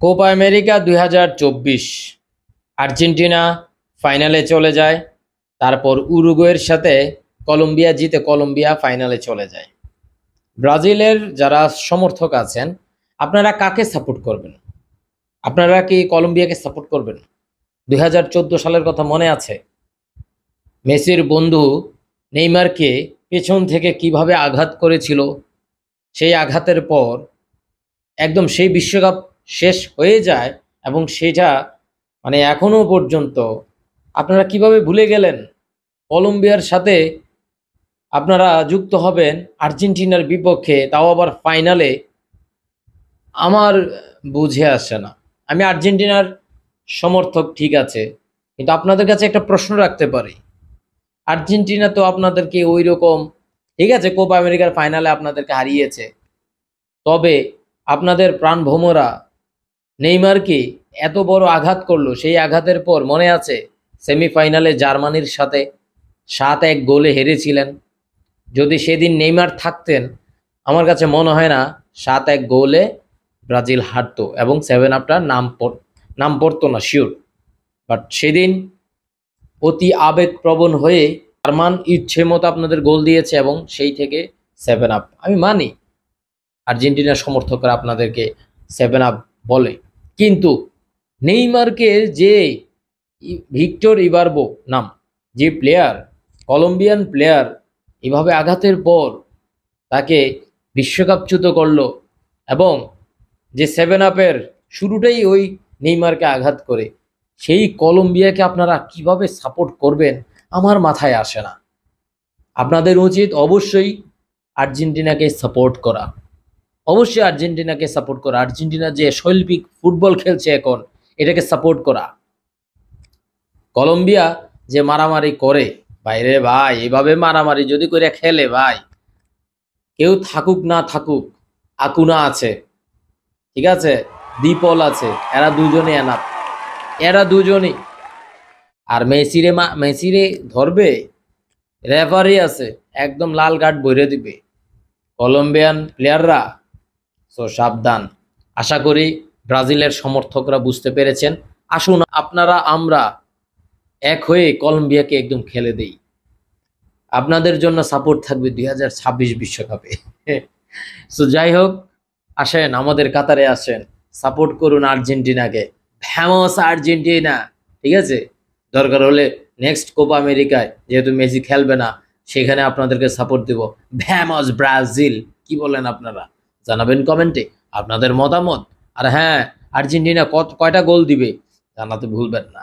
Copa America 2024 Argentina ফাইনালে চলে যায়। তারপর উরুগুয়ের সাথে কলম্বিয়া জিতে কলম্বিয়া ফাইনালে চলে যায়। ব্রাজিলের যারা সমর্থক আছেন, আপনারা কাকে সাপোর্ট করবেন? আপনারা কি কলম্বিয়াকে সাপোর্ট করবেন? 2014 সালের কথা মনে আছে? মেসির বন্ধু নেইমারকে পেছন থেকে কিভাবে আঘাত করেছিল। সেই আঘাতের পর একদম সেই বিশ্বকাপ শেষ হয়ে যায় এবং সেটা এখনো পর্যন্ত আপনারা কিভাবে ভুলে গেলেন? কলম্বিয়ার সাথে আপনারা যুক্ত হবেন আর্জেন্টিনার বিপক্ষে, তাও আবার ফাইনালে। আমার বুঝে আসে না। আমি আর্জেন্টিনার সমর্থক, ঠিক আছে, কিন্তু আপনাদের কাছে একটা প্রশ্ন রাখতে পারি। আর্জেন্টিনা তো আপনাদেরকে ওই রকম, ঠিক আছে, কোপা আমেরিকার ফাইনালে আপনাদেরকে হারিয়েছে, তবে আপনাদের প্রাণভোমরা নেইমারকে এত বড় আঘাত করলো। সেই আঘাতের পর মনে আছে সেমিফাইনালে জার্মানির সাথে 7-1 গোলে হেরেছিলেন। যদি সেদিন নেইমার থাকতেন, আমার কাছে মনে হয় না 7-1 গোলে ব্রাজিল হারতো এবং 7-আপটার নাম পড়তো না, শিওর। বাট সেদিন অতি আবেগপ্রবণ হয়ে জার্মান ইচ্ছে মতো আপনাদের গোল দিয়েছে এবং সেই থেকে 7-আপ। আমি মানি আর্জেন্টিনার সমর্থকরা আপনাদেরকে 7-আপ বলে, কিন্তু নেইমারকে যে ভিক্টর ইবারবো নাম, যে প্লেয়ার, কলম্বিয়ান প্লেয়ার, এভাবে আঘাতের পর তাকে বিশ্বকাপচ্যুত করলো এবং যে 7-আপের শুরুটাই ওই নেইমারকে আঘাত করে, সেই কলম্বিয়াকে আপনারা কিভাবে সাপোর্ট করবেন আমার মাথায় আসে না। আপনাদের উচিত অবশ্যই আর্জেন্টিনাকে সাপোর্ট করা, অবশ্যই আর্জেন্টিনাকে সাপোর্ট করা। আর্জেন্টিনা যে শৈল্পিক ফুটবল খেলছে এখন, এটাকে সাপোর্ট করা। কলম্বিয়া যে মারামারি করে, বাইরে ভাই, এভাবে মারামারি যদি করে খেলে ভাই, কেউ থাকুক না থাকুক, আকুনা আছে, ঠিক আছে, দ্বীপল আছে, এরা দুজনে এনাফ, এরা দুজনই। আর মেসিরে ধরবে, রেফারি আছে, একদম লাল কার্ড বইরে দিবে কলম্বিয়ান প্লেয়াররা। সো সাবধান। আশা করি ব্রাজিলের সমর্থকরা বুঝতে পেরেছেন। আসুন আপনারা আমরা এক হয়ে কলম্বিয়াকে একদম খেলে দেই। আপনাদের জন্য সাপোর্ট থাকবে 2026 বিশ্বকাপে। সো যাই হোক, আসেন আমাদের কাতারে আসেন, সাপোর্ট করুন আর্জেন্টিনাকে, ফেমাস আর্জেন্টিনা, ঠিক আছে। দরকার হলে নেক্সট কোপা আমেরিকায়, যেহেতু মেসি খেলবে না, সেখানে আপনাদেরকে সাপোর্ট দেব, ফেমাস ব্রাজিল। কি বলেন আপনারা? জানাবেন কমেন্টে আপনাদের মতামত। আর হ্যাঁ, আর্জেন্টিনা কয়টা গোল দিবে জানাতে ভুলবেন না।